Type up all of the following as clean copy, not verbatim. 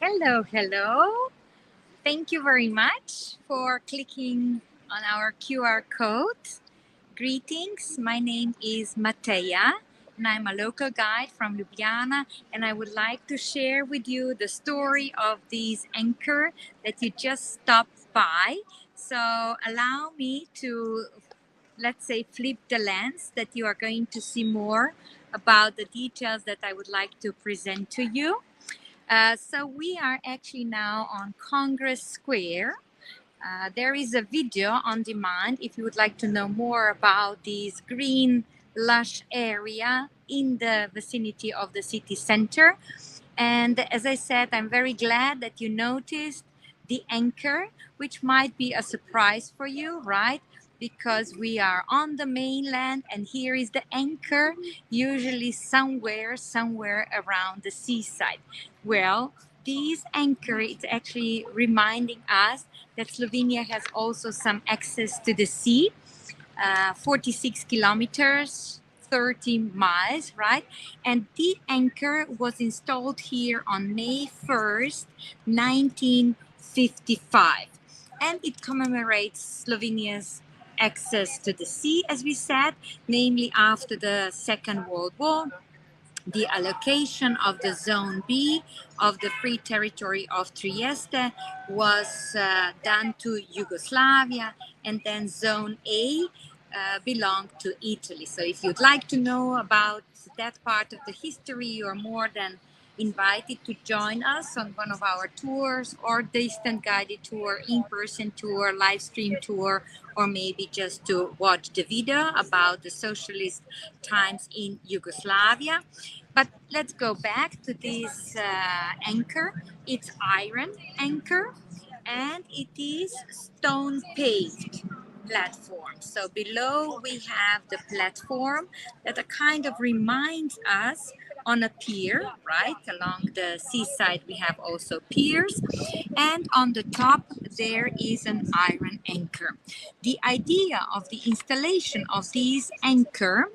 Hello, hello. Thank you very much for clicking on our QR code. Greetings, my name is Mateja and I'm a local guide from Ljubljana, and I would like to share with you the story of this anchor that you just stopped by. So allow me to, let's say, flip the lens that you are going to see more about the details that I would like to present to you. So we are actually now on Congress Square. There is a video on demand if you would like to know more about this green, lush area in the vicinity of the city center. And as I said, I'm very glad that you noticed the anchor, which might be a surprise for you, right? Because we are on the mainland and here is the anchor, usually somewhere around the seaside. Well, this anchor is actually reminding us that Slovenia has also some access to the sea, 46 kilometers, 30 miles, right? And the anchor was installed here on May 1st, 1955. And it commemorates Slovenia's access to the sea, as we said, namely after the Second World War. The allocation of the Zone B of the Free Territory of Trieste was done to Yugoslavia, and then Zone A belonged to Italy. So if you'd like to know about that part of the history, you are more than invited to join us on one of our tours, or distant guided tour, in-person tour, live stream tour, or maybe just to watch the video about the socialist times in Yugoslavia. But let's go back to this anchor. It's iron anchor and it is stone paved platform. So below we have the platform that kind of reminds us on a pier, right? Along the seaside we have also piers, and on the top there is an iron anchor. The idea of the installation of this anchor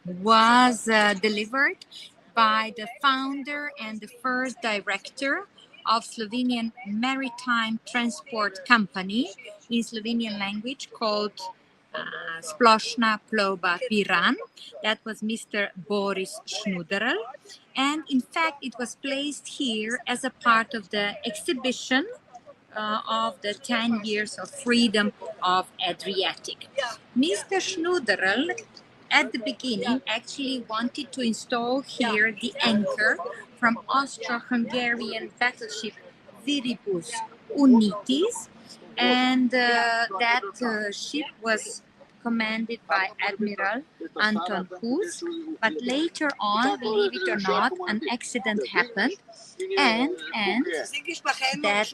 was delivered by the founder and the first director of Slovenian Maritime Transport Company, in Slovenian language called Splošna plovba Piran. That was Mr. Boris Šnuderl. And in fact, it was placed here as a part of the exhibition of the 10 years of freedom of Adriatic. Mr. Šnuderl at the beginning actually wanted to install here the anchor from Austro-Hungarian battleship Viribus Unitis, and that ship was commanded by Admiral Anton Hus. But later on, believe it or not, an accident happened, and that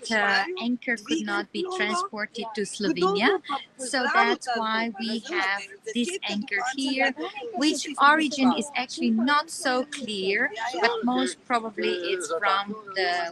anchor could not be transported to Slovenia. So that's why we have this anchor here, which origin is actually not so clear, but most probably it's from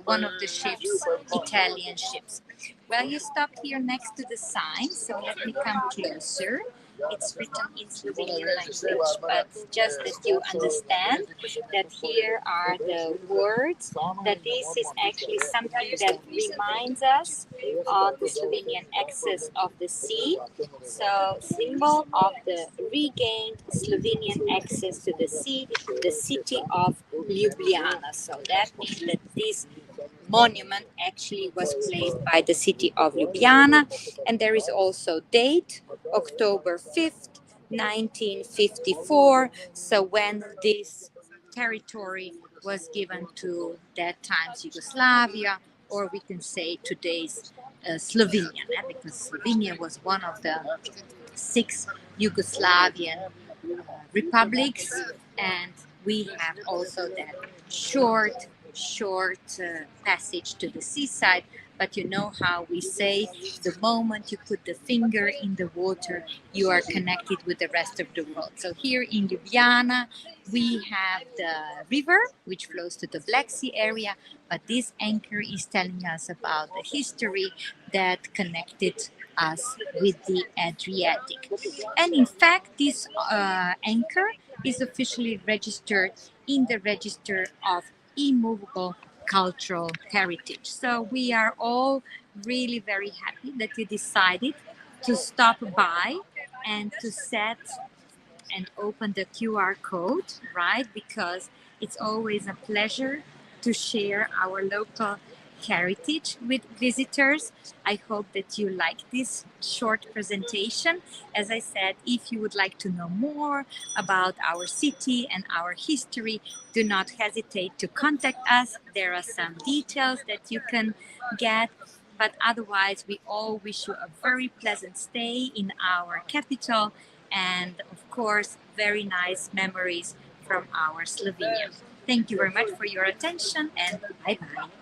one of the ships, Italian ships. Well, you stopped here next to the sign, so let me come closer. It's written in Slovenian language, but just that you understand that here are the words, that this is actually something that reminds us of the Slovenian access of the sea. So, symbol of the regained Slovenian access to the sea, the city of Ljubljana. So that means that this monument actually was placed by the city of Ljubljana, and there is also date October 5th, 1954, so when this territory was given to that time's Yugoslavia, or we can say today's Slovenia, because Slovenia was one of the 6 Yugoslavian republics, and we have also that short passage to the seaside. But you know how we say, the moment you put the finger in the water, you are connected with the rest of the world. So here in Ljubljana, we have the river, which flows to the Black Sea area, but this anchor is telling us about the history that connected us with the Adriatic. And in fact, this anchor is officially registered in the Register of Immovable cultural heritage. So we are all really very happy that you decided to stop by and to set and open the QR code, right? Because it's always a pleasure to share our local heritage with visitors. I hope that you like this short presentation. As I said, if you would like to know more about our city and our history, do not hesitate to contact us. There are some details that you can get. But otherwise, we all wish you a very pleasant stay in our capital and, of course, very nice memories from our Slovenia. Thank you very much for your attention and bye-bye.